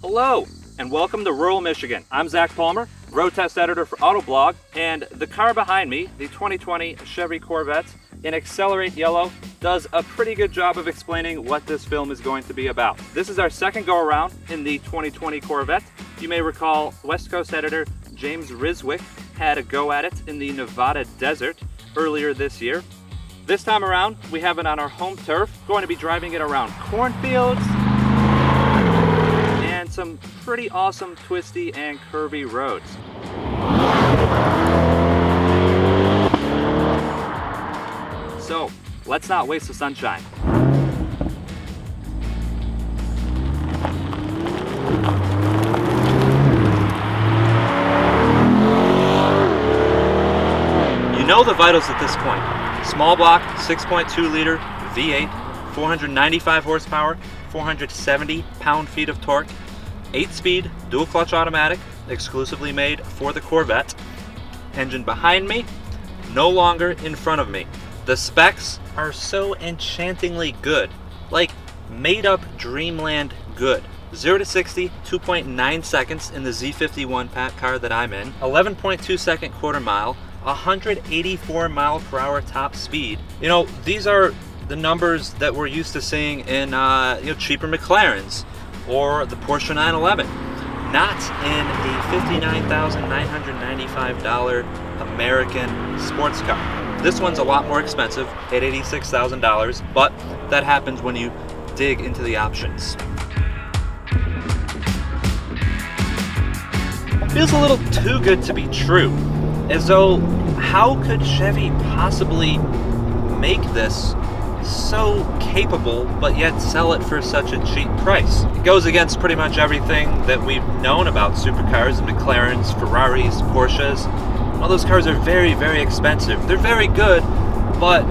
Hello, and welcome to rural Michigan. I'm Zach Palmer, road test editor for Autoblog, and the car behind me, the 2020 Chevy Corvette in Accelerate Yellow, does a pretty good job of explaining what this film is going to be about. This is our second go around in the 2020 Corvette. You may recall West Coast editor James Riswick had a go at it in the Nevada desert earlier this year. This time around, we have it on our home turf, going to be driving it around cornfields and some pretty awesome twisty and curvy roads. So, let's not waste the sunshine. You know the vitals at this point. Small block, 6.2 liter V8, 495 horsepower, 470 pound-feet of torque, 8-speed dual clutch automatic, exclusively made for the Corvette. Engine behind me, no longer in front of me. The specs are so enchantingly good, like made up dreamland good. 0 to 60, 2.9 seconds in the Z51 pack car that I'm in, 11.2 second quarter mile, 184 mile per hour top speed. You know, these are the numbers that we're used to seeing in cheaper McLarens or the Porsche 911, not in a $59,995 American sports car. This one's a lot more expensive at $86,000, but that happens when you dig into the options. Feels a little too good to be true. As though, how could Chevy possibly make this so capable, but yet sell it for such a cheap price? It goes against pretty much everything that we've known about supercars and McLarens, Ferraris, Porsches. All those cars are very, very expensive. They're very good, but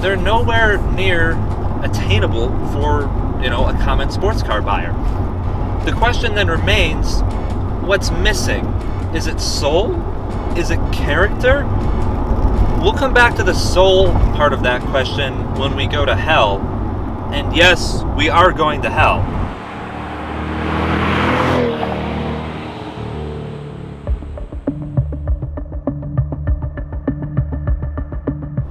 they're nowhere near attainable for, a common sports car buyer. The question then remains, what's missing? Is it soul? Is it character? We'll come back to the soul part of that question when we go to hell. And yes, we are going to hell.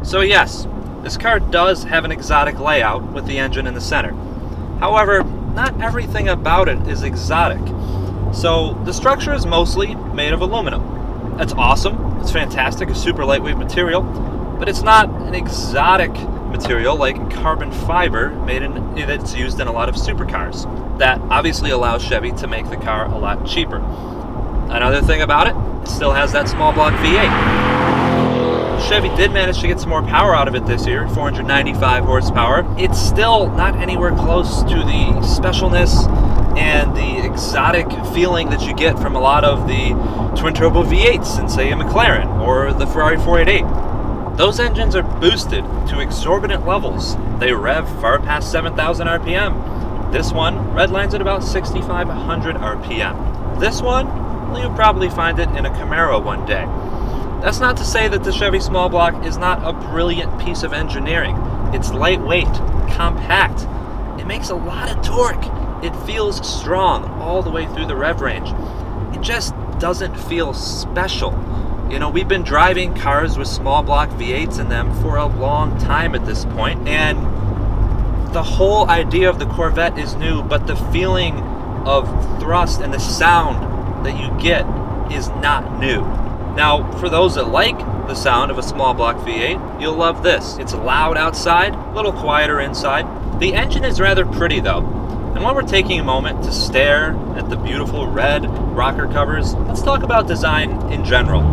So yes, this car does have an exotic layout with the engine in the center. However, not everything about it is exotic. So the structure is mostly made of aluminum. That's awesome, it's fantastic, a super lightweight material, but it's not an exotic material like carbon fiber that's used in a lot of supercars. That obviously allows Chevy to make the car a lot cheaper. Another thing about it still has that small block V8. Chevy did manage to get some more power out of it this year, 495 horsepower. It's still not anywhere close to the specialness and the exotic feeling that you get from a lot of the twin-turbo V8s in, say, a McLaren or the Ferrari 488. Those engines are boosted to exorbitant levels. They rev far past 7,000 RPM. This one redlines at about 6,500 RPM. This one, well, you'll probably find it in a Camaro one day. That's not to say that the Chevy small block is not a brilliant piece of engineering. It's lightweight, compact. It makes a lot of torque. It feels strong all the way through the rev range. It just doesn't feel special. We've been driving cars with small block V8s in them for a long time at this point, and the whole idea of the Corvette is new, but the feeling of thrust and the sound that you get is not new. Now, for those that like the sound of a small block V8, you'll love this. It's loud outside, a little quieter inside. The engine is rather pretty though. And while we're taking a moment to stare at the beautiful red rocker covers, let's talk about design in general.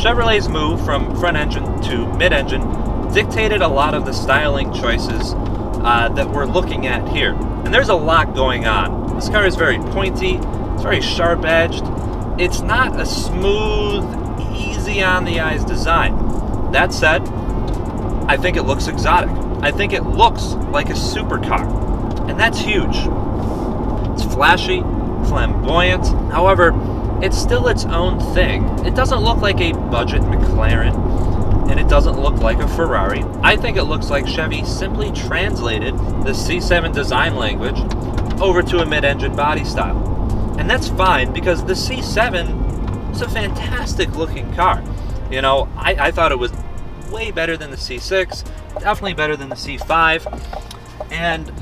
Chevrolet's move from front engine to mid-engine dictated a lot of the styling choices that we're looking at here. And there's a lot going on. This car is very pointy, It's very sharp-edged. It's not a smooth, easy on the eyes design. That said, I think it looks exotic. I think it looks like a supercar, and that's huge. It's flashy, flamboyant. However, it's still its own thing. It doesn't look like a budget McLaren, and it doesn't look like a Ferrari. I think it looks like Chevy simply translated the C7 design language over to a mid-engine body style. And that's fine, because the C7 is a fantastic looking car. You know, I thought it was way better than the C6, definitely better than the C5. And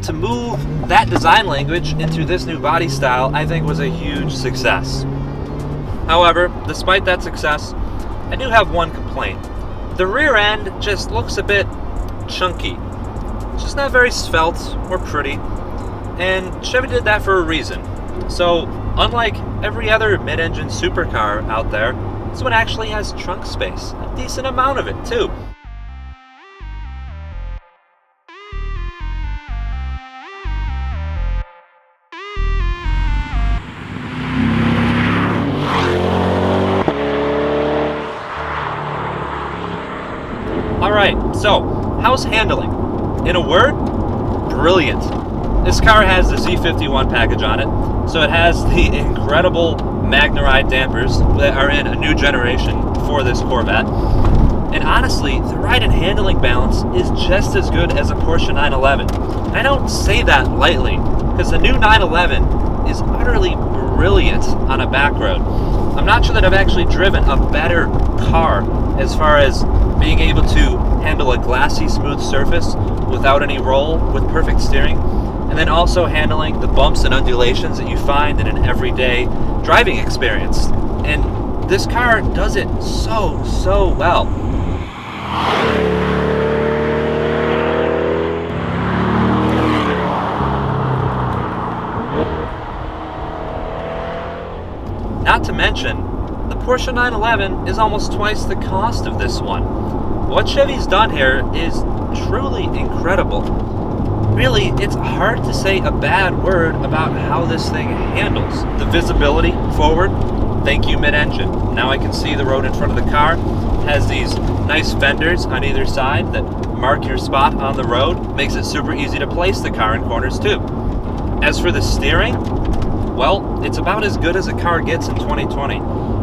to move that design language into this new body style, I think was a huge success. However, despite that success, I do have one complaint. The rear end just looks a bit chunky. It's just not very svelte or pretty. And Chevy did that for a reason. So, unlike every other mid-engine supercar out there, this one actually has trunk space. A decent amount of it, too. Alright, so, how's handling? In a word, brilliant. This car has the Z51 package on it, so it has the incredible Magneride dampers that are in a new generation for this Corvette. And honestly, the ride and handling balance is just as good as a Porsche 911. I don't say that lightly, because the new 911 is utterly brilliant on a back road. I'm not sure that I've actually driven a better car as far as being able to handle a glassy, smooth surface without any roll, with perfect steering, and then also handling the bumps and undulations that you find in an everyday driving experience. And this car does it so well. Not to mention, the Porsche 911 is almost twice the cost of this one. What Chevy's done here is truly incredible. Really, it's hard to say a bad word about how this thing handles. The visibility forward, thank you mid-engine. Now I can see the road in front of the car. It has these nice fenders on either side that mark your spot on the road. Makes it super easy to place the car in corners too. As for the steering, well, it's about as good as a car gets in 2020.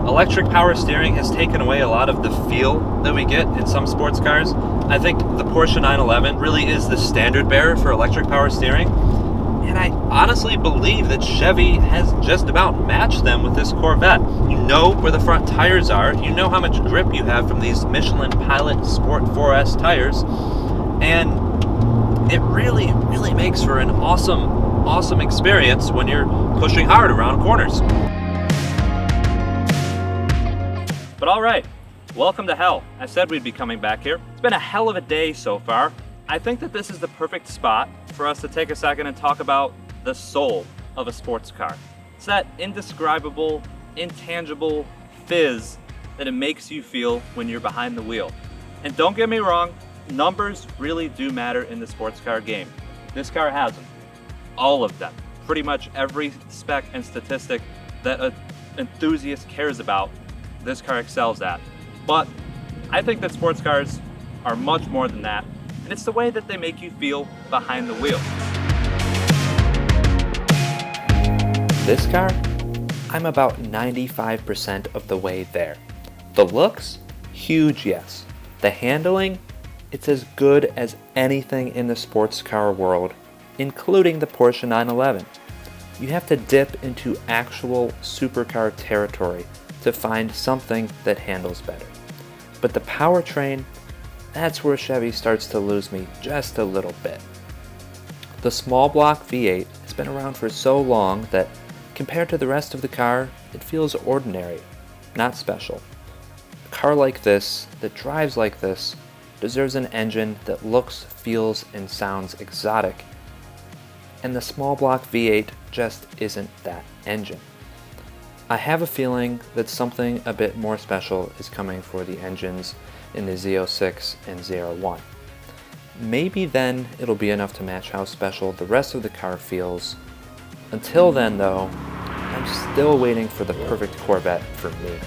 Electric power steering has taken away a lot of the feel that we get in some sports cars. I think the Porsche 911 really is the standard bearer for electric power steering. And I honestly believe that Chevy has just about matched them with this Corvette. You know where the front tires are. You know how much grip you have from these Michelin Pilot Sport 4S tires. And it really makes for an awesome experience when you're pushing hard around corners. But alright, welcome to hell. I said we'd be coming back here. It's been a hell of a day so far. I think that this is the perfect spot for us to take a second and talk about the soul of a sports car. It's that indescribable, intangible fizz that it makes you feel when you're behind the wheel. And don't get me wrong, numbers really do matter in the sports car game. This car has them. All of them. Pretty much every spec and statistic that an enthusiast cares about, this car excels at. But I think that sports cars are much more than that, and it's the way that they make you feel behind the wheel. This car, I'm about 95% of the way there. The looks, huge yes. The handling, it's as good as anything in the sports car world, including the Porsche 911. You have to dip into actual supercar territory to find something that handles better. But the powertrain, that's where Chevy starts to lose me just a little bit. The small block V8 has been around for so long that compared to the rest of the car, it feels ordinary, not special. A car like this, that drives like this, deserves an engine that looks, feels, and sounds exotic. And the small block V8 just isn't that engine. I have a feeling that something a bit more special is coming for the engines in the Z06 and Z01. Maybe then it'll be enough to match how special the rest of the car feels. Until then though, I I'm still waiting for the perfect Corvette for me.